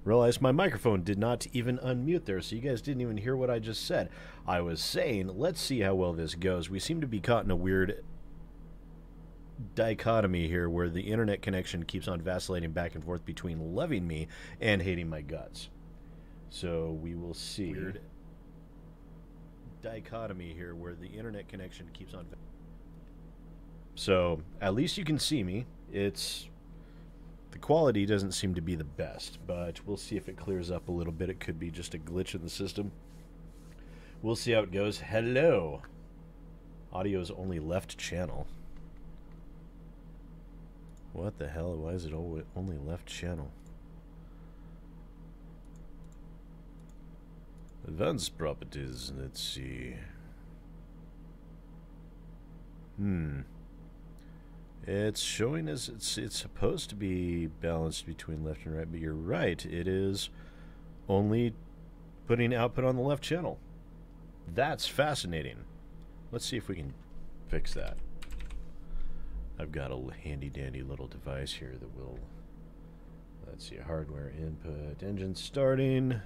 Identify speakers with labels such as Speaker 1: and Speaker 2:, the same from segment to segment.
Speaker 1: Realized my microphone did not even unmute there, so you guys didn't even hear what I just said. I was saying, let's see how well this goes. We seem to be caught in a weird dichotomy here where the internet connection keeps on vacillating back and forth between loving me and hating my guts. So we will see. Weird dichotomy here where the internet connection keeps on. So at least you can see me. The quality doesn't seem to be the best, but we'll see if it clears up a little bit. It could be just a glitch in the system. We'll see how it goes. Hello. Audio is only left channel. What the hell? Why is it only left channel? Advanced properties. Let's see. It's showing as it's supposed to be balanced between left and right, but you're right. It is only putting output on the left channel. That's fascinating. Let's see if we can fix that. I've got a handy-dandy little device here that will... Let's see, hardware input, engine starting.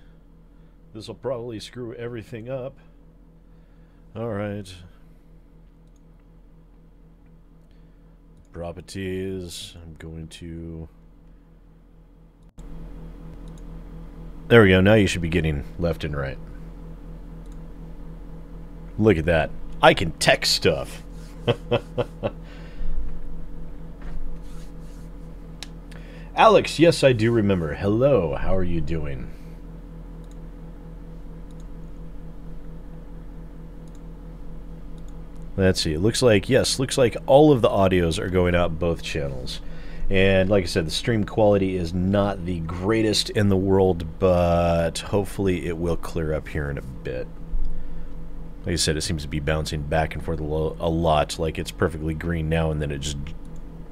Speaker 1: This will probably screw everything up. Alright. Properties. I'm going to... There we go. Now you should be getting left and right. Look at that. I can text stuff. Alex, yes, I do remember. Hello, how are you doing? Let's see. It looks like, yes, looks like all of the audios are going out both channels. And like I said, the stream quality is not the greatest in the world, but hopefully it will clear up here in a bit. Like I said, it seems to be bouncing back and forth a lot, like it's perfectly green now and then it just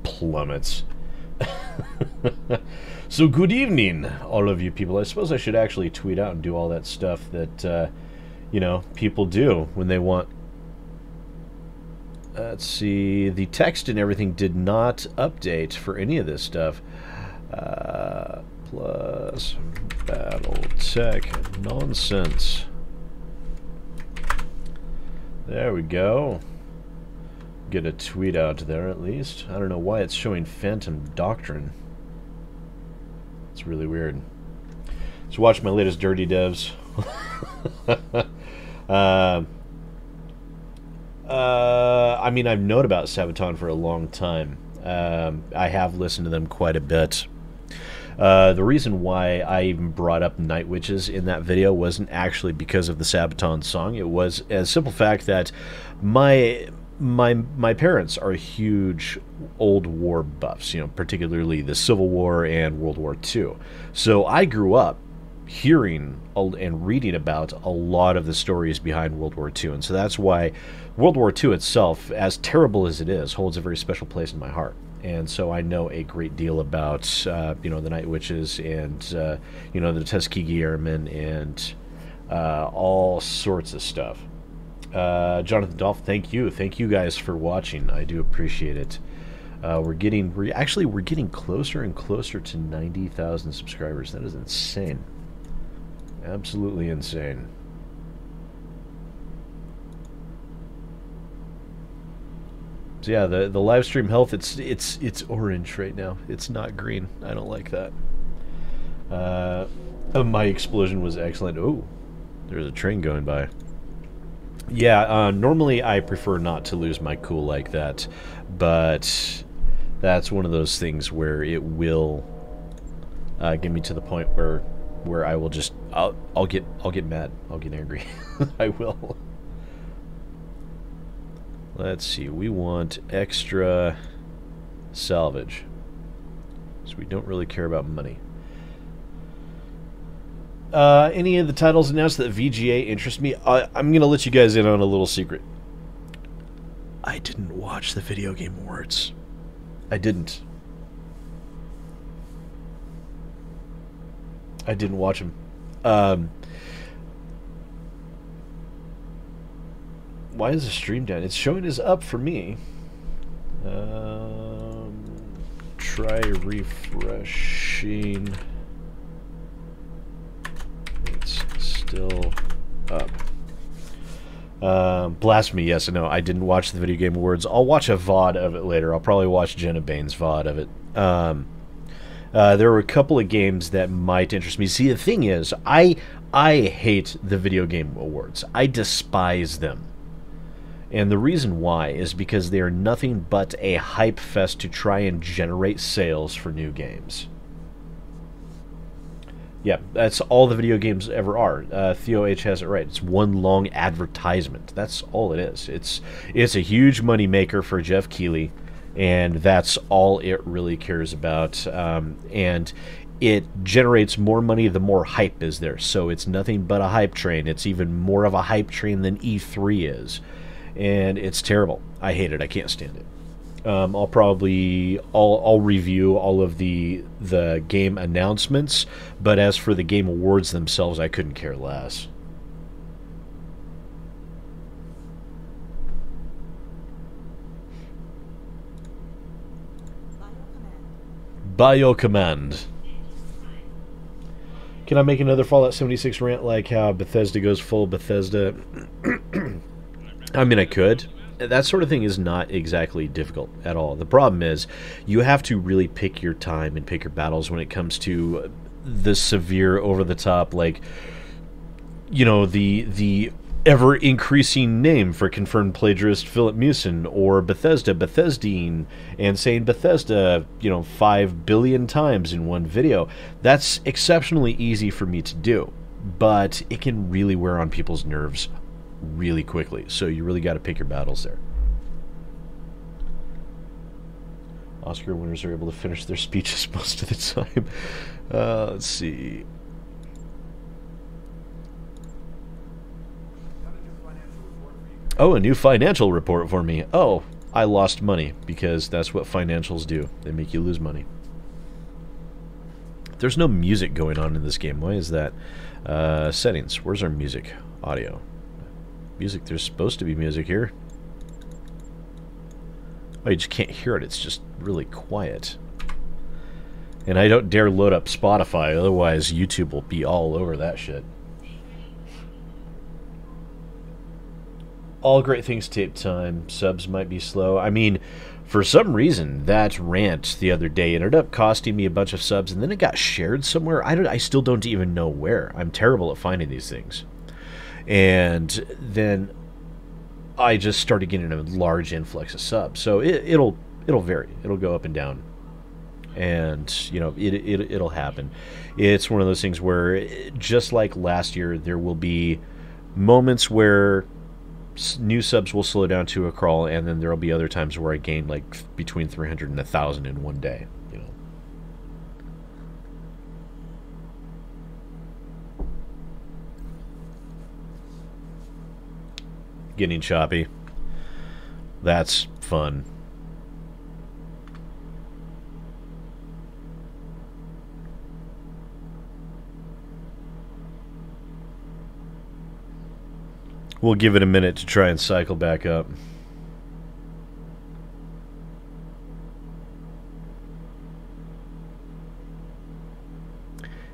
Speaker 1: plummets. So good evening, all of you people. I suppose I should actually tweet out and do all that stuff that, you know, people do when they want... Let's see, the text and everything did not update for any of this stuff. Plus Battletech nonsense. There we go. Get a tweet out there at least. I don't know why it's showing Phantom Doctrine. It's really weird. So watch my latest Dirty Devs. I mean, I've known about Sabaton for a long time. I have listened to them quite a bit. The reason why I even brought up Night Witches in that video wasn't actually because of the Sabaton song. It was a simple fact that my parents are huge old war buffs, you know, particularly the Civil War and World War II. So I grew up hearing and reading about a lot of the stories behind World War II, and so that's why World War II itself, as terrible as it is, holds a very special place in my heart. And so I know a great deal about, you know, the Night Witches and, you know, the Tuskegee Airmen and all sorts of stuff. Jonathan Dolph, thank you. Thank you guys for watching. I do appreciate it. We're getting closer and closer to 90,000 subscribers. That is insane. Absolutely insane. So yeah, the live stream health, it's orange right now. It's not green. I don't like that. My explosion was excellent. Oh, there's a train going by. Yeah, normally I prefer not to lose my cool like that, but that's one of those things where it will get me to the point where I will just I'll get mad. I'll get angry. I will. Let's see. We want extra salvage, so we don't really care about money. Any of the titles announced that VGA interest me? I'm gonna let you guys in on a little secret. I didn't watch the Video Game Awards. I didn't watch them. Why is the stream down? It's showing as up for me. Try refreshing. still up. Blasphemy, yes and no. I didn't watch the Video Game Awards. I'll watch a VOD of it later. I'll probably watch Jenna Bain's VOD of it. There were a couple of games that might interest me. See, the thing is, I hate the Video Game Awards. I despise them. And the reason why is because they are nothing but a hype fest to try and generate sales for new games. Yeah, that's all the video games ever are. Theo H has it right. It's one long advertisement. That's all it is. It's a huge money maker for Jeff Keighley, and that's all it really cares about. And it generates more money the more hype is there. So it's nothing but a hype train. It's even more of a hype train than E3 is. And it's terrible. I hate it. I can't stand it. I'll review all of the game announcements, but as for the game awards themselves, I couldn't care less. By your command. Can I make another Fallout 76 rant like how Bethesda goes full Bethesda? I mean, I could. That sort of thing is not exactly difficult at all. The problem is you have to really pick your time and pick your battles when it comes to the severe, over-the-top, like, you know, the ever-increasing name for confirmed plagiarist Philip Mewson, or Bethesda, Bethesdine, and saying Bethesda, you know, 5 billion times in one video. That's exceptionally easy for me to do, but it can really wear on people's nerves really quickly, so you really got to pick your battles there. Oscar winners are able to finish their speeches most of the time. Let's see. Oh, a new financial report for me. Oh, I lost money, because that's what financials do. They make you lose money. There's no music going on in this game. Why is that? Settings. Where's our music? Audio. Music, there's supposed to be music here. Oh, you just can't hear it. It's just really quiet. And I don't dare load up Spotify, otherwise YouTube will be all over that shit. All great things take time. Subs might be slow. I mean, for some reason, that rant the other day ended up costing me a bunch of subs, and then it got shared somewhere. I still don't even know where. I'm terrible at finding these things. And then I just started getting a large influx of subs. So it'll vary. It'll go up and down. And, you know, it'll happen. It's one of those things where, just like last year, there will be moments where new subs will slow down to a crawl, and then there'll be other times where I gain like between 300 and 1,000 in one day. You know. Getting choppy. That's fun. We'll give it a minute to try and cycle back up.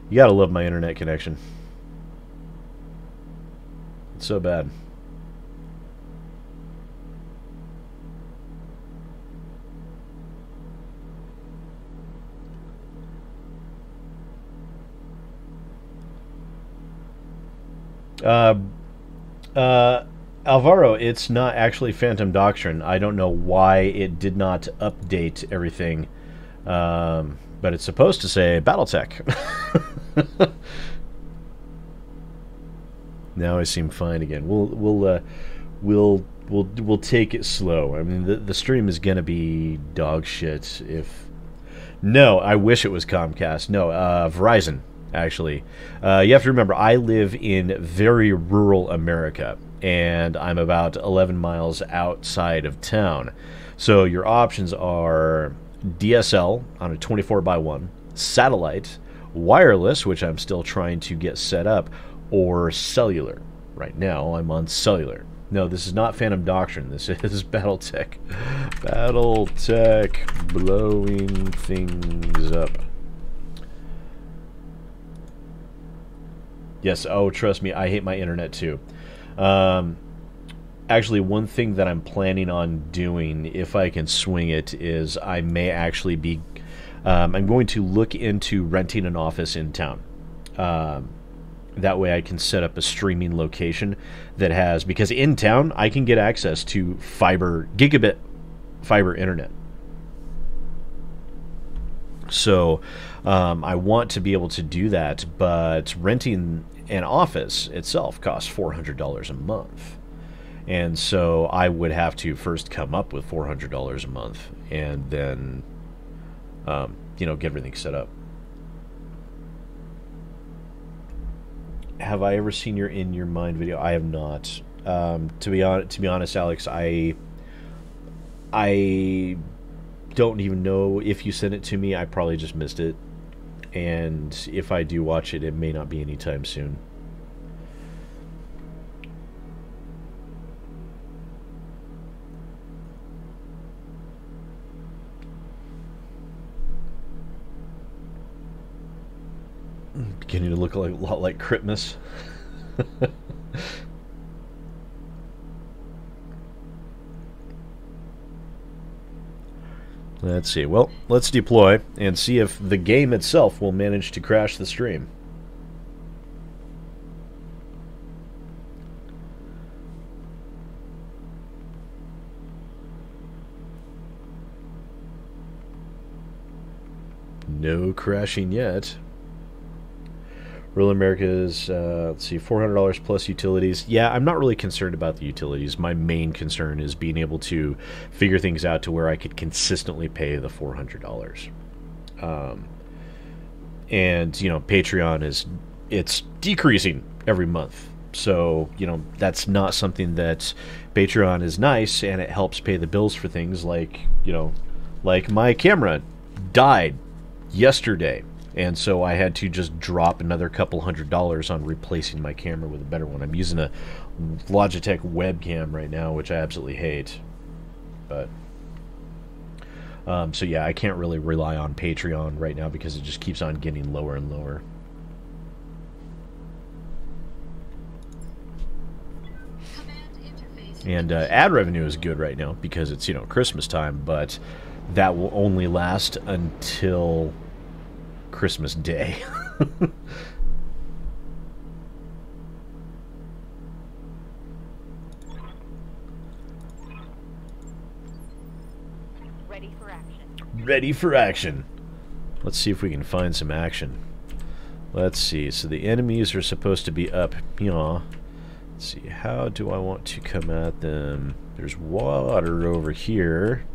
Speaker 1: You gotta love my internet connection. It's so bad. Alvaro, it's not actually Phantom Doctrine. I don't know why it did not update everything, but it's supposed to say Battletech. Now I seem fine again. We'll take it slow. I mean, the stream is gonna be dog shit if. No, I wish it was Comcast. No, Verizon. Actually, you have to remember, I live in very rural America, and I'm about 11 miles outside of town. So your options are DSL on a 24x1, satellite, wireless, which I'm still trying to get set up, or cellular. Right now, I'm on cellular. No, this is not Phantom Doctrine. This is Battletech. Battletech blowing things up. Yes, oh, trust me, I hate my internet too. Um, Actually, one thing that I'm planning on doing, if I can swing it, is I may actually be... I'm going to look into renting an office in town. That way I can set up a streaming location that has... Because in town, I can get access to gigabit fiber internet. So I want to be able to do that, but renting an office itself costs $400 a month. And so I would have to first come up with $400 a month and then, you know, get everything set up. Have I ever seen your In Your Mind video? I have not. To be honest, Alex, I don't even know if you sent it to me. I probably just missed it. And if I do watch it, it may not be anytime soon. Beginning to look a lot like Christmas. Let's see. Well, let's deploy and see if the game itself will manage to crash the stream. No crashing yet. Rural America's, let's see, $400 plus utilities. Yeah, I'm not really concerned about the utilities. My main concern is being able to figure things out to where I could consistently pay the $400. And, you know, Patreon it's decreasing every month. So, you know, that's not something that... Patreon is nice, and it helps pay the bills for things like, you know, like my camera died yesterday. And so I had to just drop another couple $100 on replacing my camera with a better one. I'm using a Logitech webcam right now, which I absolutely hate. But so yeah, I can't really rely on Patreon right now because it just keeps on getting lower and lower. And ad revenue is good right now because it's, you know, Christmas time, but that will only last until Christmas Day.
Speaker 2: Ready for action.
Speaker 1: Ready for action. Let's see if we can find some action. Let's see. So the enemies are supposed to be up here. Let's see. How do I want to come at them? There's water over here.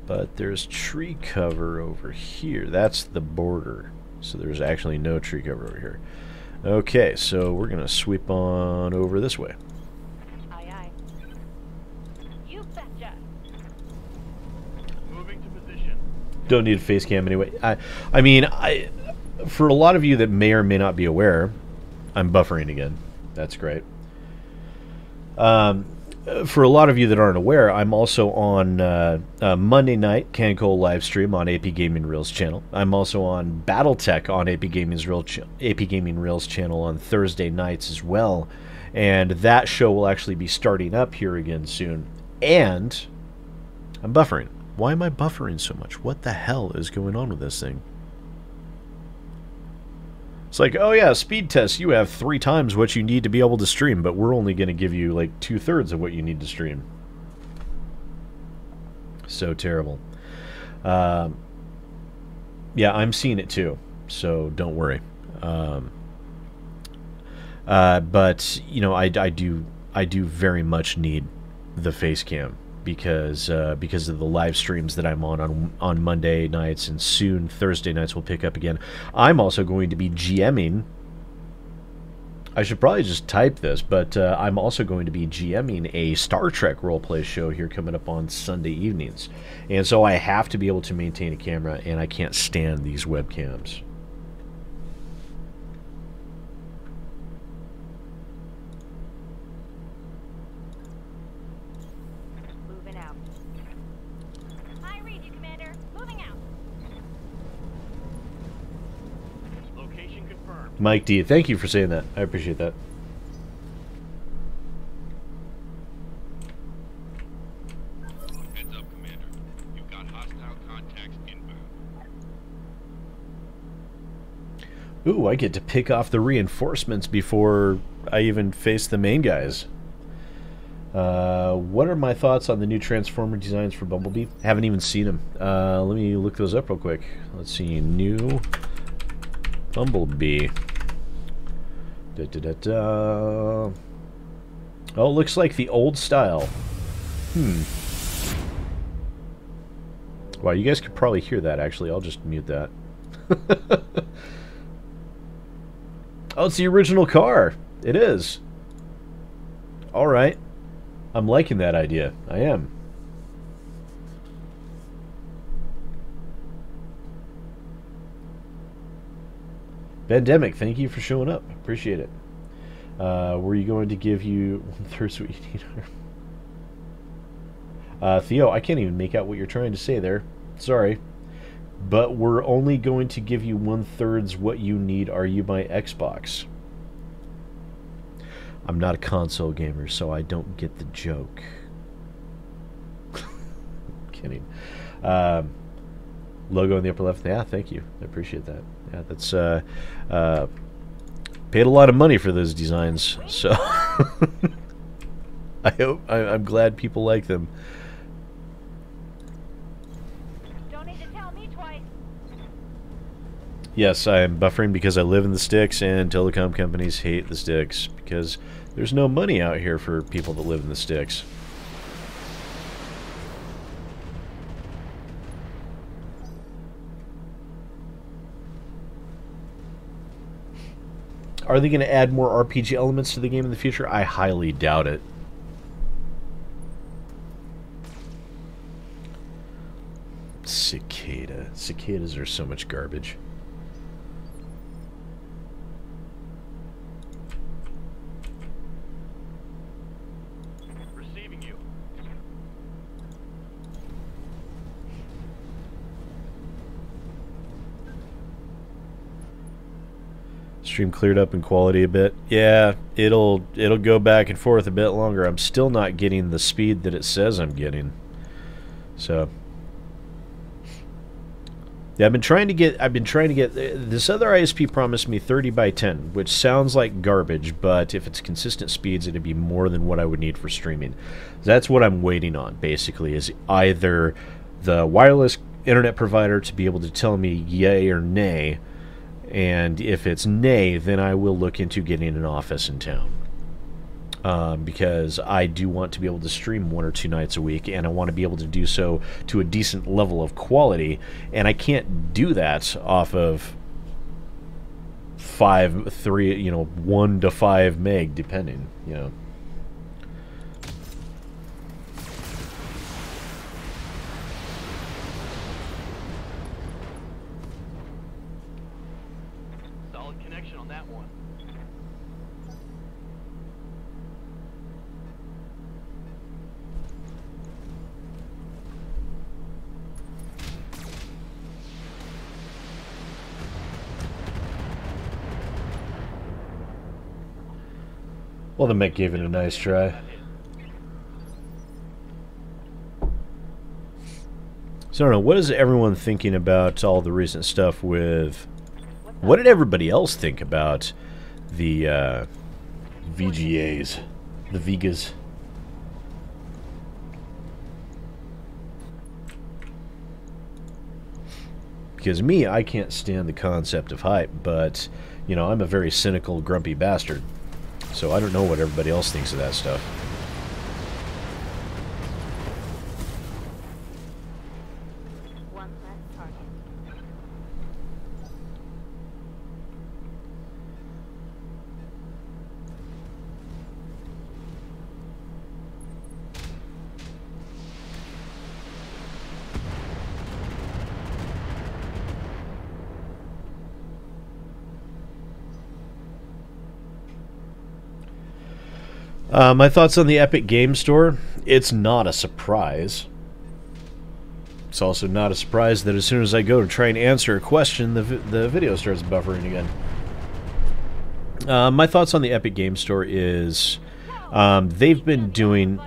Speaker 1: But there's tree cover over here. That's the border. So there's actually no tree cover over here. Okay, so we're going to sweep on over this way.
Speaker 2: Aye, aye. You betcha.
Speaker 3: Moving to position.
Speaker 1: Don't need a face cam anyway. I mean, for a lot of you that may or may not be aware, I'm buffering again. That's great. For a lot of you that aren't aware, I'm also on Monday night Canco live stream on AP Gaming Reels channel. I'm also on Battletech on AP Gaming Reels channel on Thursday nights as well. And that show will actually be starting up here again soon. And I'm buffering. Why am I buffering so much? What the hell is going on with this thing? It's like, oh yeah, speed test, you have 3 times what you need to be able to stream, but we're only going to give you like 2/3 of what you need to stream. So terrible. Yeah, I'm seeing it too, so don't worry. But you know, I do very much need the face cam because of the live streams that I'm on Monday nights, and soon Thursday nights will pick up again. I'm also going to be GMing. I should probably just type this, but I'm also going to be GMing a Star Trek roleplay show here coming up on Sunday evenings. And so I have to be able to maintain a camera, and I can't stand these webcams.
Speaker 2: Moving out. I read you, Commander. Moving out.
Speaker 3: Location confirmed.
Speaker 1: Mike D, thank you for saying that. I appreciate that.
Speaker 3: Heads up, Commander. You've got hostile contacts inbound.
Speaker 1: Ooh, I get to pick off the reinforcements before I even face the main guys. What are my thoughts on the new Transformer designs for Bumblebee? Haven't even seen them. Let me look those up real quick. Let's see. New Bumblebee. Oh, looks like the old style. Wow, you guys could probably hear that, actually. I'll just mute that. Oh, it's the original car. It is. Alright. I'm liking that idea. I am. Pandemic, thank you for showing up. Appreciate it. Were you going to give you 1/3 sweet eater? Theo, I can't even make out what you're trying to say there. Sorry. But we're only going to give you 1/3 what you need. Are you my Xbox? I'm not a console gamer, so I don't get the joke. Kidding. Logo in the upper left. Yeah, thank you. I appreciate that. Yeah, that's paid a lot of money for those designs, so I'm glad people like them.
Speaker 2: Don't need to tell me twice.
Speaker 1: Yes, I am buffering because I live in the sticks, and telecom companies hate the sticks because there's no money out here for people that live in the sticks. Are they going to add more RPG elements to the game in the future? I highly doubt it. Cicada. Cicadas are so much garbage.
Speaker 3: Receiving you.
Speaker 1: Stream cleared up in quality a bit. Yeah, it'll go back and forth a bit longer. I'm still not getting the speed that it says I'm getting. So yeah, I've been trying to get this other ISP promised me 30 by 10, which sounds like garbage, but if it's consistent speeds, it'd be more than what I would need for streaming. That's what I'm waiting on, basically, is either the wireless internet provider to be able to tell me yay or nay, and if it's nay, then I will look into getting an office in town. Because I do want to be able to stream 1 or 2 nights a week, and I want to be able to do so to a decent level of quality, and I can't do that off of 1 to 5 meg, depending, you know.
Speaker 3: Solid connection on that one.
Speaker 1: Well, the mech gave it a nice try. So I don't know, what is everyone thinking about all the recent stuff with... What did everybody else think about the VGAs? The Vegas? Because me, I can't stand the concept of hype, but, you know, I'm a very cynical, grumpy bastard. So I don't know what everybody else thinks of that stuff.
Speaker 2: One less target.
Speaker 1: My thoughts on the Epic Game Store. It's not a surprise. It's also not a surprise that as soon as I go to try and answer a question, the video starts buffering again. My thoughts on the Epic Game Store is they've been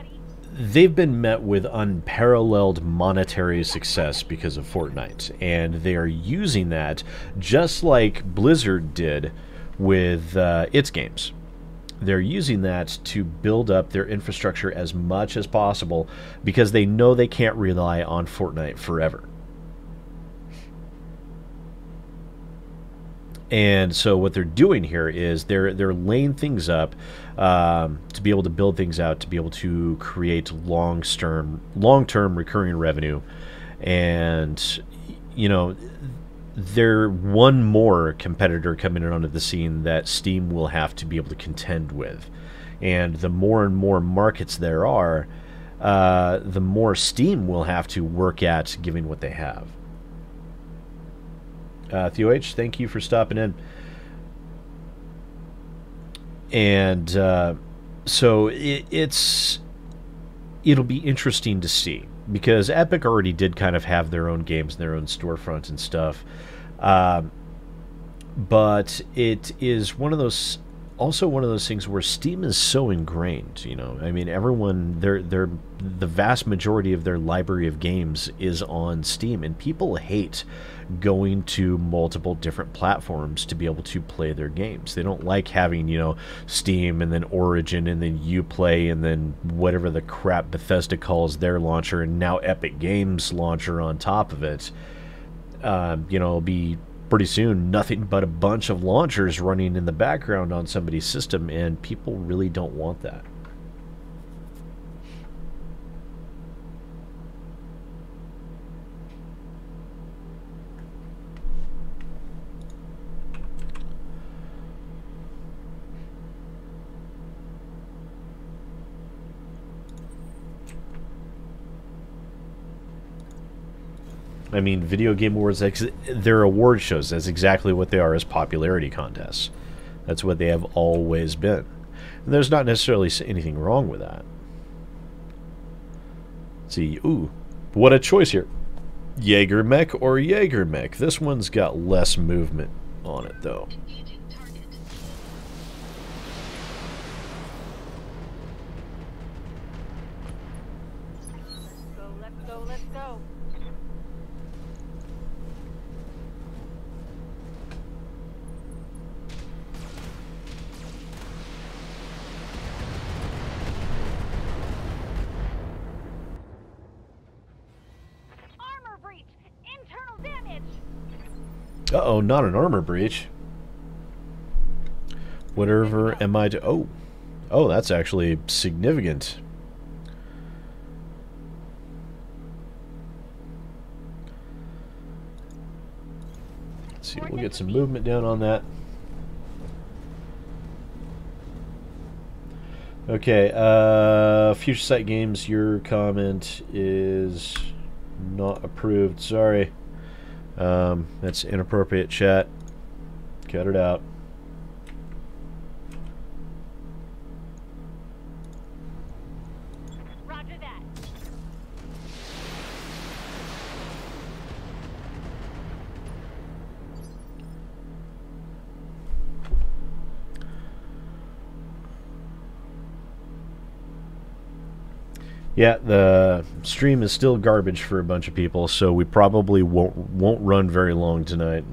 Speaker 1: met with unparalleled monetary success because of Fortnite, and they are using that just like Blizzard did with its games. They're using that to build up their infrastructure as much as possible because they know they can't rely on Fortnite forever. And so what they're doing here is they're laying things up to be able to build things out, to be able to create long-term recurring revenue. And, you know, they're one more competitor coming in onto the scene that Steam will have to be able to contend with. And the more and more markets there are, the more Steam will have to work at giving what they have. Theo H, thank you for stopping in. And so it'll be interesting to see, because Epic already did kind of have their own games and their own storefront and stuff. But it is one of those things where Steam is so ingrained, you know. I mean, everyone, the vast majority of their library of games is on Steam, and people hate going to multiple different platforms to be able to play their games. They don't like having, you know, Steam and then Origin and then Uplay and then whatever the crap Bethesda calls their launcher, and now Epic Games launcher on top of it. You know, it'll be pretty soon nothing but a bunch of launchers running in the background on somebody's system, and people really don't want that. I mean, video game awards, they're award shows. That's exactly what they are, as popularity contests. That's what they have always been. And there's not necessarily anything wrong with that. Let's see, ooh, what a choice here. Jaeger mech or Jaeger mech? This one's got less movement on it, though.
Speaker 2: Let's go, let's go. Armor breach! Internal damage!
Speaker 1: Uh-oh, not an armor breach. Whatever am I to... Oh. Oh, that's actually significant. Let's see, we'll get some movement down on that. Okay, Future Sight Games, your comment is not approved. Sorry. That's inappropriate chat. Cut it out.
Speaker 2: Roger that.
Speaker 1: Yeah, the stream is still garbage for a bunch of people, so we probably won't run very long tonight.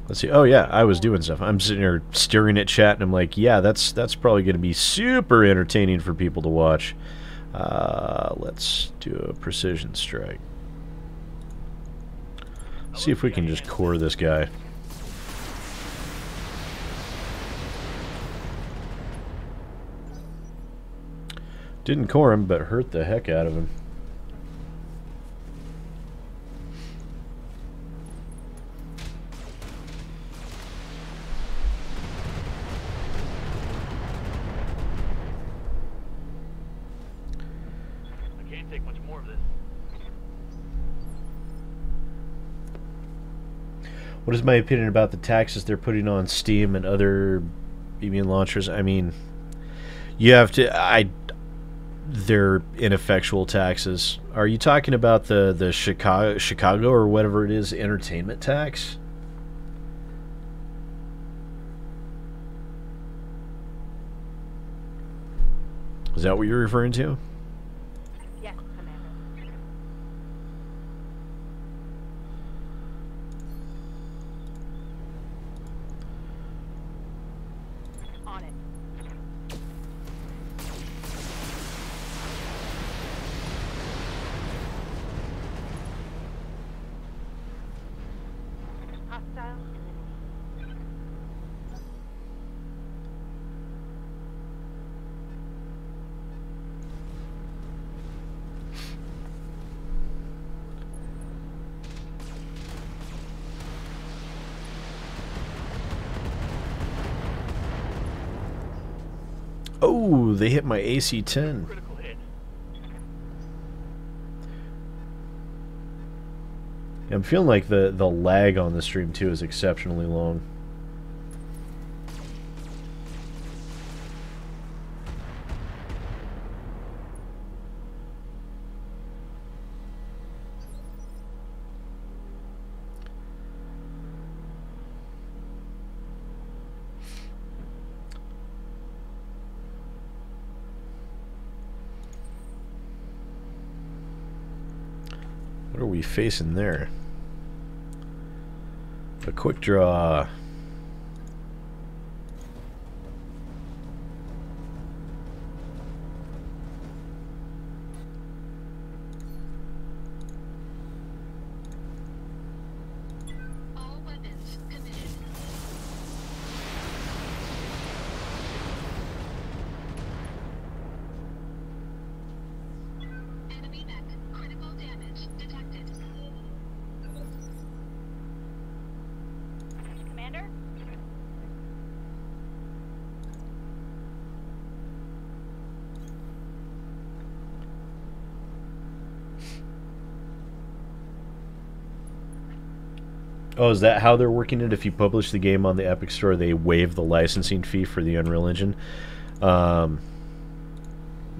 Speaker 1: Let's see. Oh yeah, I was doing stuff. I'm sitting here staring at chat, and I'm like, yeah, that's probably going to be super entertaining for people to watch. Let's do a precision strike. See if we can just core this guy. Didn't core him, but hurt the heck out of him.
Speaker 4: Can't take much more of this.
Speaker 1: What is my opinion about the taxes they're putting on Steam and other BB launchers? I mean, you have to. They're ineffectual taxes. Are you talking about the Chicago or whatever it is entertainment tax? Is that what you're referring to?
Speaker 2: Yes, Commander. On it. Hostile eliminated.
Speaker 1: Oh, they hit my AC-10.
Speaker 4: Critical hit.
Speaker 1: I'm feeling like the lag on the stream too is exceptionally long. What are we facing there? A quick draw.
Speaker 5: All weapons committed. Enemy mech. Critical damage detected.
Speaker 2: Commander?
Speaker 1: Oh, is that how they're working it? If you publish the game on the Epic Store, they waive the licensing fee for the Unreal Engine.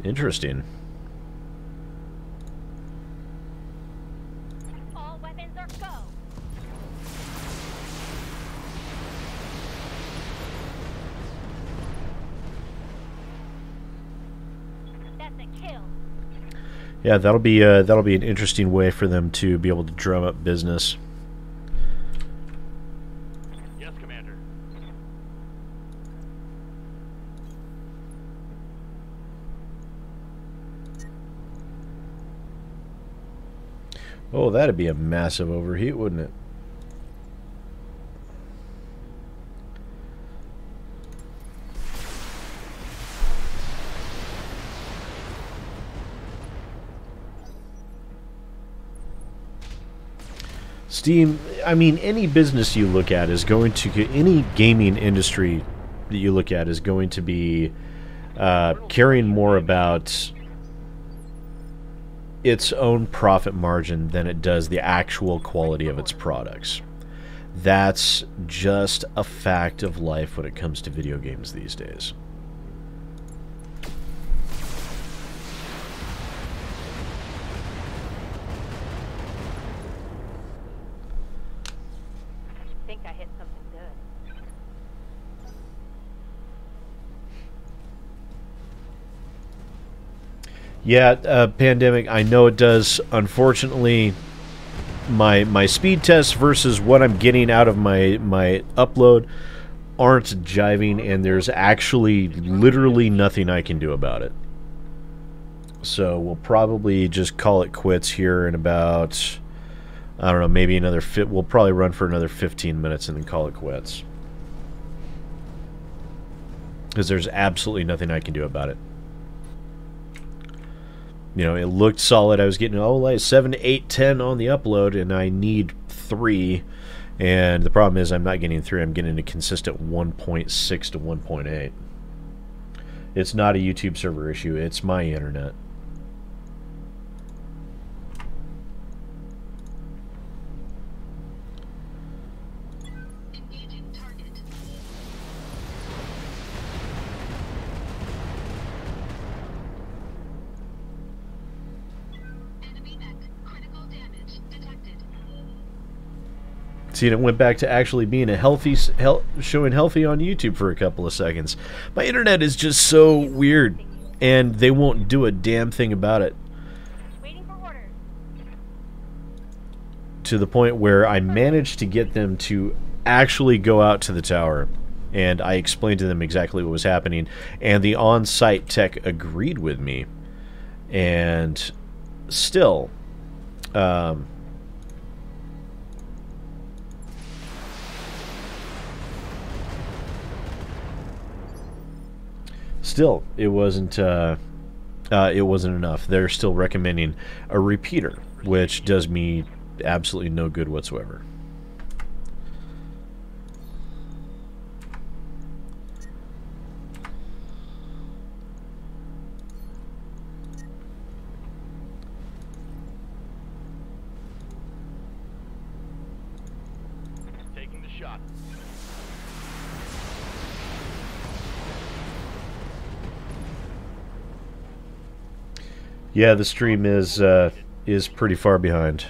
Speaker 1: Interesting.
Speaker 2: All weapons are go. That's a kill.
Speaker 1: Yeah, that'll be an interesting way for them to be able to drum up business.
Speaker 4: Yes, Commander.
Speaker 1: Oh, that'd be a massive overheat, wouldn't it? Steam, I mean, any business you look at is going to, any gaming industry that you look at is going to be caring more about its own profit margin than it does the actual quality of its products. That's just a fact of life when it comes to video games these days.
Speaker 2: Think I hit something good.
Speaker 1: Yeah, Pandemic, I know it does. Unfortunately, my speed tests versus what I'm getting out of my upload aren't jiving, and there's actually literally nothing I can do about it. So we'll probably just call it quits here in about, I don't know, maybe another we'll probably run for another 15 minutes and then call it quits. Because there's absolutely nothing I can do about it. You know, it looked solid. I was getting, like 7, 8, 10 on the upload, and I need 3. And the problem is I'm not getting 3. I'm getting a consistent 1.6 to 1.8. It's not a YouTube server issue. It's my internet. See, and it went back to actually being a healthy, showing healthy on YouTube for a couple of seconds. My internet is just so weird, and they won't do a damn thing about it.
Speaker 2: Waiting for orders.
Speaker 1: To the point where I managed to get them to actually go out to the tower, and I explained to them exactly what was happening, and the on-site tech agreed with me, and still, still, it wasn't enough. They're still recommending a repeater, which does me absolutely no good whatsoever.
Speaker 4: Taking the shot.
Speaker 1: Yeah, the stream is pretty far behind.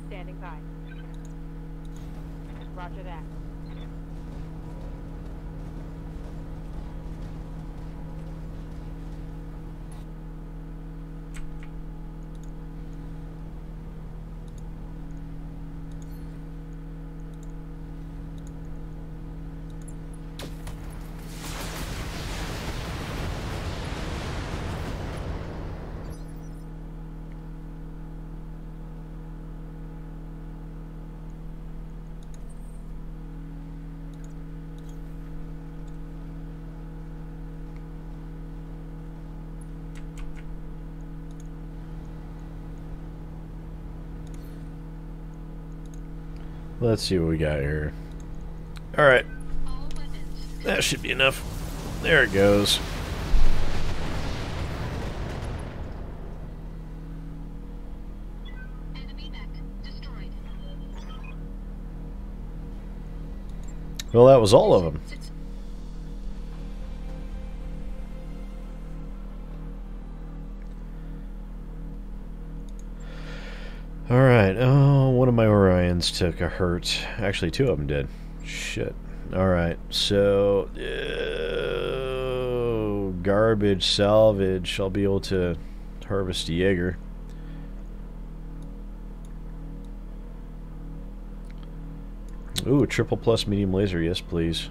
Speaker 2: Standing by. Roger that.
Speaker 1: Let's see what we got here. Alright,
Speaker 5: All weapons.
Speaker 1: that should be enough. There it goes.
Speaker 5: Enemy mech destroyed.
Speaker 1: Well, that was all of them. Alright, oh, one of my Orions took a hurt. Actually, two of them did. Shit. Alright, so... garbage, salvage. I'll be able to harvest a Jaeger. Ooh, triple plus medium laser, yes please.